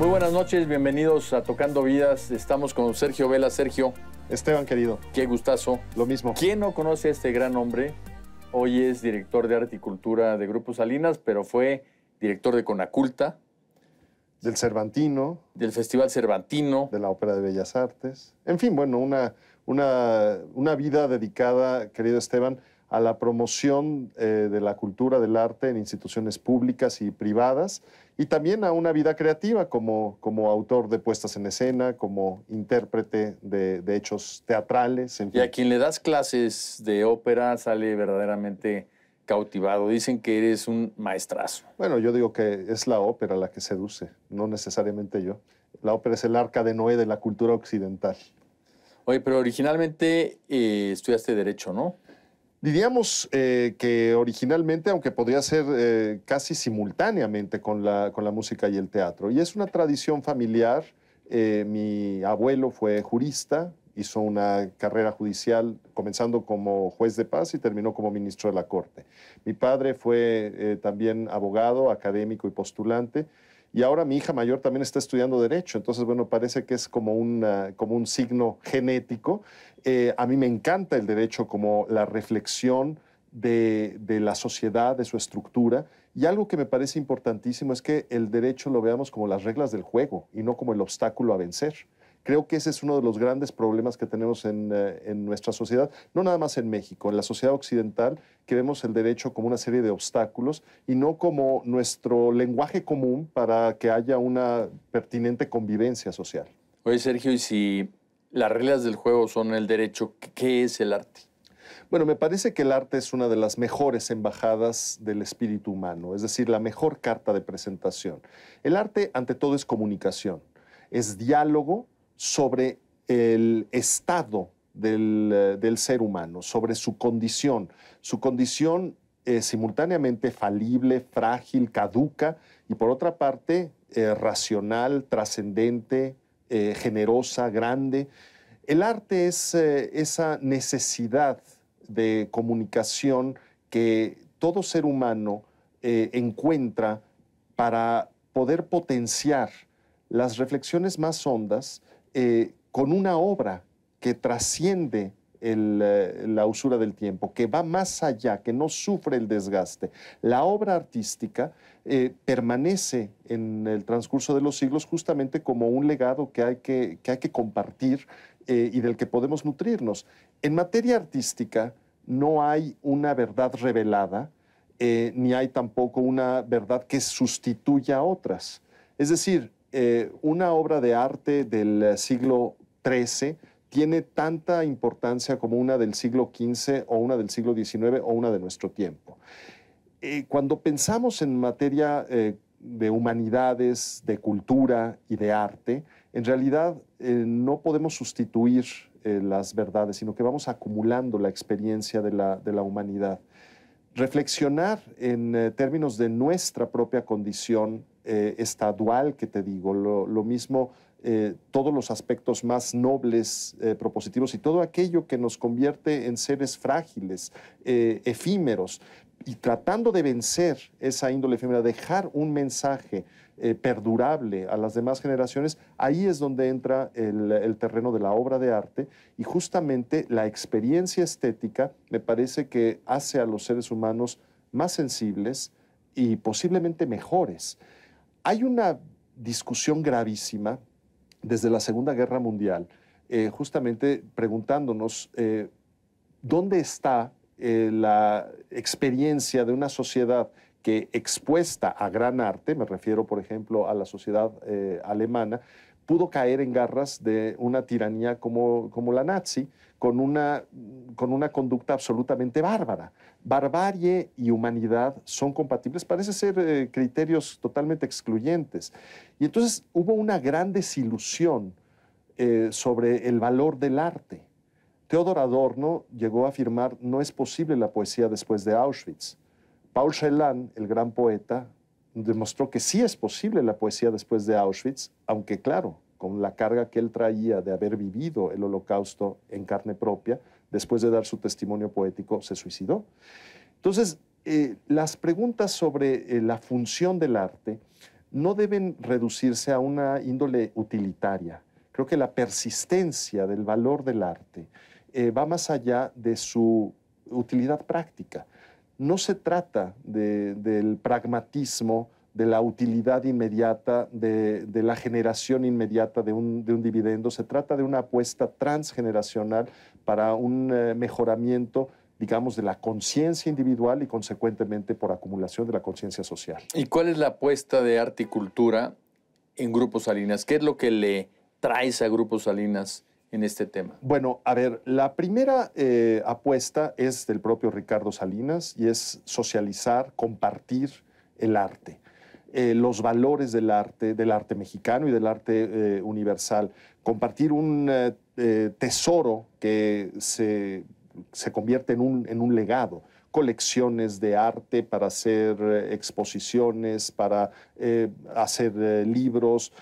Muy buenas noches, bienvenidos a Tocando Vidas. Estamos con Sergio Vela. Sergio. Esteban, querido. Qué gustazo. Lo mismo. ¿Quién no conoce a este gran hombre? Hoy es director de Arte y Cultura de Grupo Salinas, pero fue director de Conaculta. Del Cervantino. Del Festival Cervantino. De la Ópera de Bellas Artes. En fin, bueno, una vida dedicada, querido Esteban, a la promoción de la cultura, del arte en instituciones públicas y privadas, y también a una vida creativa como autor de puestas en escena, como intérprete de hechos teatrales. En fin. Y a quien le das clases de ópera sale verdaderamente cautivado. Dicen que eres un maestrazo. Bueno, yo digo que es la ópera la que seduce, no necesariamente yo. La ópera es el arca de Noé de la cultura occidental. Oye, pero originalmente estudiaste Derecho, ¿no? Diríamos que originalmente, aunque podría ser casi simultáneamente con la música y el teatro. Y es una tradición familiar. Mi abuelo fue jurista, hizo una carrera judicial comenzando como juez de paz y terminó como ministro de la Corte. Mi padre fue también abogado, académico y postulante. Y ahora mi hija mayor también está estudiando Derecho. Entonces, bueno, parece que es como un signo genético. A mí me encanta el Derecho como la reflexión de la sociedad, de su estructura. Y algo que me parece importantísimo es que el Derecho lo veamos como las reglas del juego y no como el obstáculo a vencer. Creo que ese es uno de los grandes problemas que tenemos en nuestra sociedad, no nada más en México, en la sociedad occidental, que vemos el derecho como una serie de obstáculos y no como nuestro lenguaje común para que haya una pertinente convivencia social. Oye, Sergio, y si las reglas del juego son el derecho, ¿qué es el arte? Bueno, me parece que el arte es una de las mejores embajadas del espíritu humano, es decir, la mejor carta de presentación. El arte, ante todo, es comunicación, es diálogo sobre el estado del ser humano, sobre su condición simultáneamente falible, frágil, caduca, y por otra parte, racional, trascendente, generosa, grande. El arte es esa necesidad de comunicación que todo ser humano encuentra para poder potenciar las reflexiones más hondas con una obra que trasciende la usura del tiempo, que va más allá, que no sufre el desgaste. La obra artística permanece en el transcurso de los siglos justamente como un legado que hay que compartir y del que podemos nutrirnos. En materia artística no hay una verdad revelada, ni hay tampoco una verdad que sustituya a otras. Es decir, una obra de arte del siglo XIII tiene tanta importancia como una del siglo XV o una del siglo XIX o una de nuestro tiempo. Cuando pensamos en materia de humanidades, de cultura y de arte, en realidad no podemos sustituir las verdades, sino que vamos acumulando la experiencia de la humanidad. Reflexionar en términos de nuestra propia condición esta dual que te digo, lo mismo todos los aspectos más nobles, propositivos y todo aquello que nos convierte en seres frágiles, efímeros, y tratando de vencer esa índole efímera, dejar un mensaje perdurable a las demás generaciones, ahí es donde entra el terreno de la obra de arte, y justamente la experiencia estética me parece que hace a los seres humanos más sensibles y posiblemente mejores. Hay una discusión gravísima desde la Segunda Guerra Mundial, justamente preguntándonos dónde está la experiencia de una sociedad que expuesta a gran arte, me refiero por ejemplo a la sociedad alemana, pudo caer en garras de una tiranía como la nazi, con una conducta absolutamente bárbara. Barbarie y humanidad son compatibles, parece ser criterios totalmente excluyentes. Y entonces hubo una gran desilusión sobre el valor del arte. Theodor Adorno llegó a afirmar: no es posible la poesía después de Auschwitz. Paul Celan, el gran poeta, demostró que sí es posible la poesía después de Auschwitz, aunque claro, con la carga que él traía de haber vivido el Holocausto en carne propia, después de dar su testimonio poético, se suicidó. Entonces, las preguntas sobre la función del arte no deben reducirse a una índole utilitaria. Creo que la persistencia del valor del arte va más allá de su utilidad práctica. No se trata del pragmatismo, de la utilidad inmediata, de la generación inmediata de un dividendo. Se trata de una apuesta transgeneracional para un mejoramiento, digamos, de la conciencia individual y, consecuentemente, por acumulación de la conciencia social. ¿Y cuál es la apuesta de arte y cultura en Grupo Salinas? ¿Qué es lo que le traes a Grupo Salinas en este tema? Bueno, a ver, la primera apuesta es del propio Ricardo Salinas y es socializar, compartir el arte. Los valores del arte mexicano y del arte universal. Compartir un tesoro que se convierte en un legado. Colecciones de arte para hacer exposiciones, para hacer libros.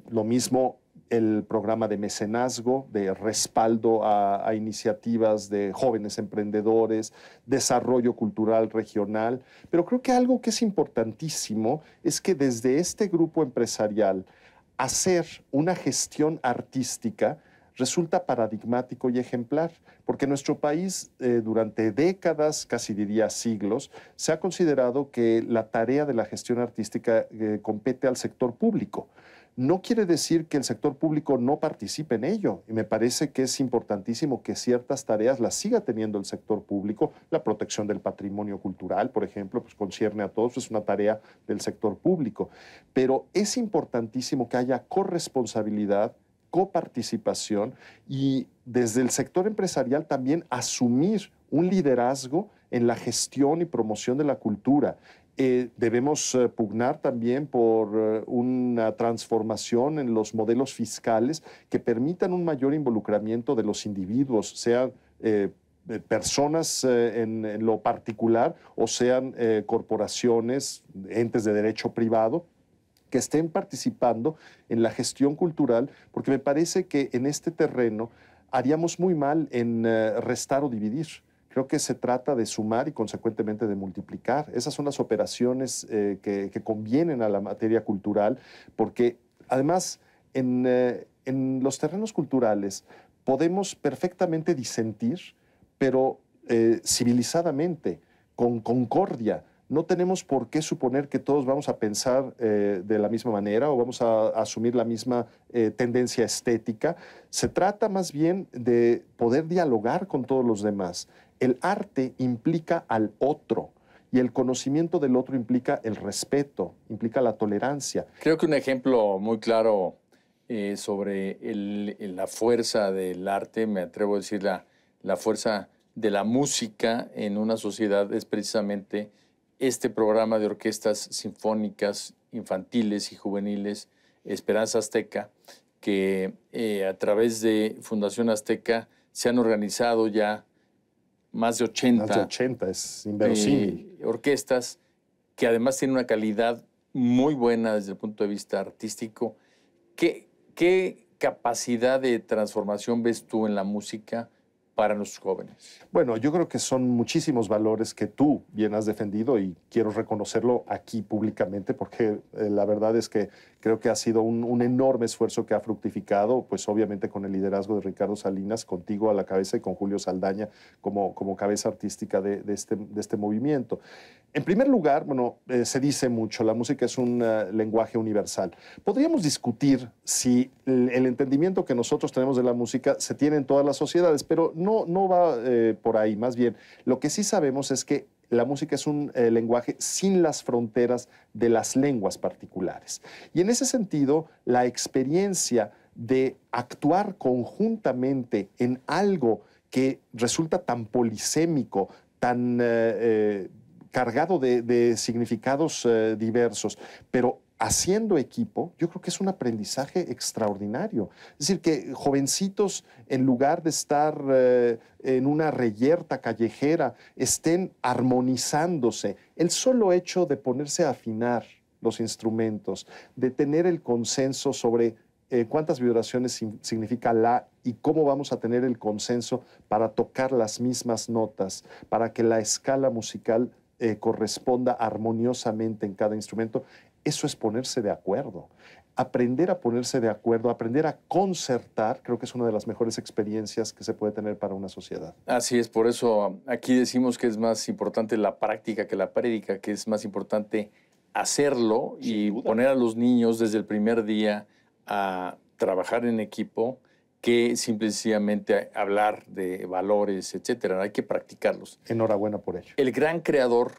Lo mismo el programa de mecenazgo, de respaldo a iniciativas de jóvenes emprendedores, desarrollo cultural regional. Pero creo que algo que es importantísimo es que desde este grupo empresarial hacer una gestión artística resulta paradigmático y ejemplar, porque nuestro país durante décadas, casi diría siglos, se ha considerado que la tarea de la gestión artística compete al sector público. No quiere decir que el sector público no participe en ello, y me parece que es importantísimo que ciertas tareas las siga teniendo el sector público. La protección del patrimonio cultural, por ejemplo, pues concierne a todos, es una tarea del sector público. Pero es importantísimo que haya corresponsabilidad, coparticipación y desde el sector empresarial también asumir un liderazgo en la gestión y promoción de la cultura. Debemos pugnar también por una transformación en los modelos fiscales que permitan un mayor involucramiento de los individuos, sean personas en lo particular o sean corporaciones, entes de derecho privado, que estén participando en la gestión cultural, porque me parece que en este terreno haríamos muy mal en restar o dividir. Creo que se trata de sumar y, consecuentemente, de multiplicar. Esas son las operaciones que convienen a la materia cultural, porque, además, en los terrenos culturales podemos perfectamente disentir, pero civilizadamente, con concordia. No tenemos por qué suponer que todos vamos a pensar de la misma manera o vamos a asumir la misma tendencia estética. Se trata más bien de poder dialogar con todos los demás. El arte implica al otro y el conocimiento del otro implica el respeto, implica la tolerancia. Creo que un ejemplo muy claro sobre la fuerza del arte, me atrevo a decir la fuerza de la música en una sociedad, es precisamente este programa de orquestas sinfónicas infantiles y juveniles, Esperanza Azteca, que a través de Fundación Azteca se han organizado ya más de 80, es inverosímil. Orquestas que además tienen una calidad muy buena desde el punto de vista artístico. ¿Qué capacidad de transformación ves tú en la música para nuestros jóvenes? Bueno, yo creo que son muchísimos valores que tú bien has defendido y quiero reconocerlo aquí públicamente porque la verdad es que creo que ha sido un enorme esfuerzo que ha fructificado, pues obviamente con el liderazgo de Ricardo Salinas, contigo a la cabeza y con Julio Saldaña como cabeza artística de este movimiento. En primer lugar, bueno, se dice mucho, la música es un lenguaje universal. Podríamos discutir si el entendimiento que nosotros tenemos de la música se tiene en todas las sociedades, pero no va por ahí. Más bien, lo que sí sabemos es que la música es un lenguaje sin las fronteras de las lenguas particulares. Y en ese sentido, la experiencia de actuar conjuntamente en algo que resulta tan polisémico, tan cargado de significados diversos, pero haciendo equipo, yo creo que es un aprendizaje extraordinario. Es decir, que jovencitos, en lugar de estar en una reyerta callejera, estén armonizándose. El solo hecho de ponerse a afinar los instrumentos, de tener el consenso sobre cuántas vibraciones significa la y cómo vamos a tener el consenso para tocar las mismas notas, para que la escala musical corresponda armoniosamente en cada instrumento. eso es ponerse de acuerdo. Aprender a ponerse de acuerdo, aprender a concertar, creo que es una de las mejores experiencias que se puede tener para una sociedad. Así es, por eso aquí decimos que es más importante la práctica que la prédica, que es más importante hacerlo y poner a los niños desde el primer día a trabajar en equipo que simplemente hablar de valores, etcétera. Hay que practicarlos. Enhorabuena por ello. El gran creador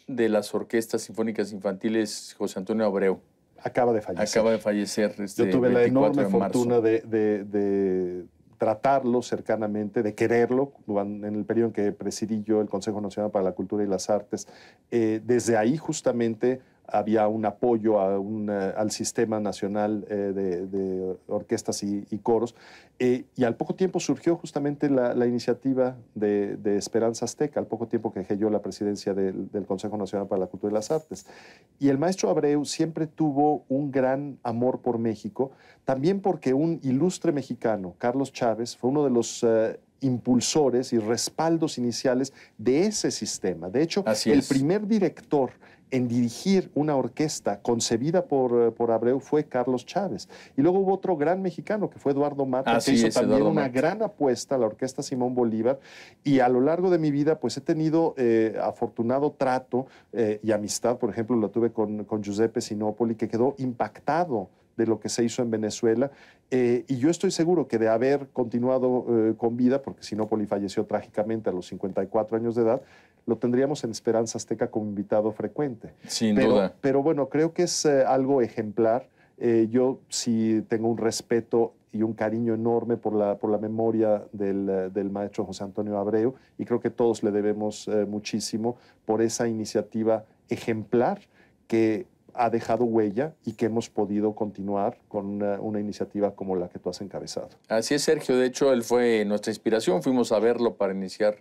de las orquestas sinfónicas infantiles, José Antonio Abreu, acaba de fallecer. Acaba de fallecer. Yo tuve la enorme fortuna de tratarlo cercanamente, de quererlo, en el periodo en que presidí yo el Consejo Nacional para la Cultura y las Artes. Desde ahí justamente había un apoyo al Sistema Nacional de Orquestas y Coros. Y al poco tiempo surgió justamente la iniciativa de Esperanza Azteca, al poco tiempo que dejé yo la presidencia del Consejo Nacional para la Cultura y las Artes. Y el maestro Abreu siempre tuvo un gran amor por México, también porque un ilustre mexicano, Carlos Chávez, fue uno de los impulsores y respaldos iniciales de ese sistema. De hecho, el primer director en dirigir una orquesta concebida por Abreu fue Carlos Chávez. Y luego hubo otro gran mexicano, que fue Eduardo Mata, que hizo también una gran apuesta a la Orquesta Simón Bolívar. Y a lo largo de mi vida, pues he tenido afortunado trato y amistad. Por ejemplo, lo tuve con Giuseppe Sinopoli, que quedó impactado de lo que se hizo en Venezuela. Y yo estoy seguro que de haber continuado con vida, porque Sinopoli falleció trágicamente a los 54 años de edad, lo tendríamos en Esperanza Azteca como invitado frecuente. Sin duda. Pero bueno, creo que es algo ejemplar. Yo sí tengo un respeto y un cariño enorme por la memoria del maestro José Antonio Abreu, y creo que todos le debemos muchísimo por esa iniciativa ejemplar que ha dejado huella y que hemos podido continuar con una iniciativa como la que tú has encabezado. Así es, Sergio. De hecho, él fue nuestra inspiración. Fuimos a verlo para iniciar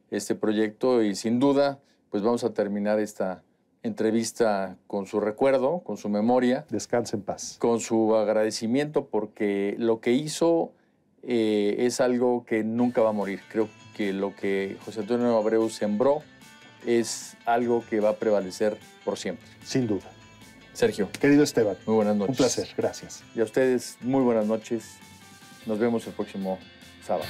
este proyecto y sin duda, pues vamos a terminar esta entrevista con su recuerdo, con su memoria. Descanse en paz. Con su agradecimiento, porque lo que hizo es algo que nunca va a morir. Creo que lo que José Antonio Abreu sembró es algo que va a prevalecer por siempre. Sin duda. Sergio. Querido Esteban. Muy buenas noches. Un placer, gracias. Y a ustedes, muy buenas noches. Nos vemos el próximo sábado.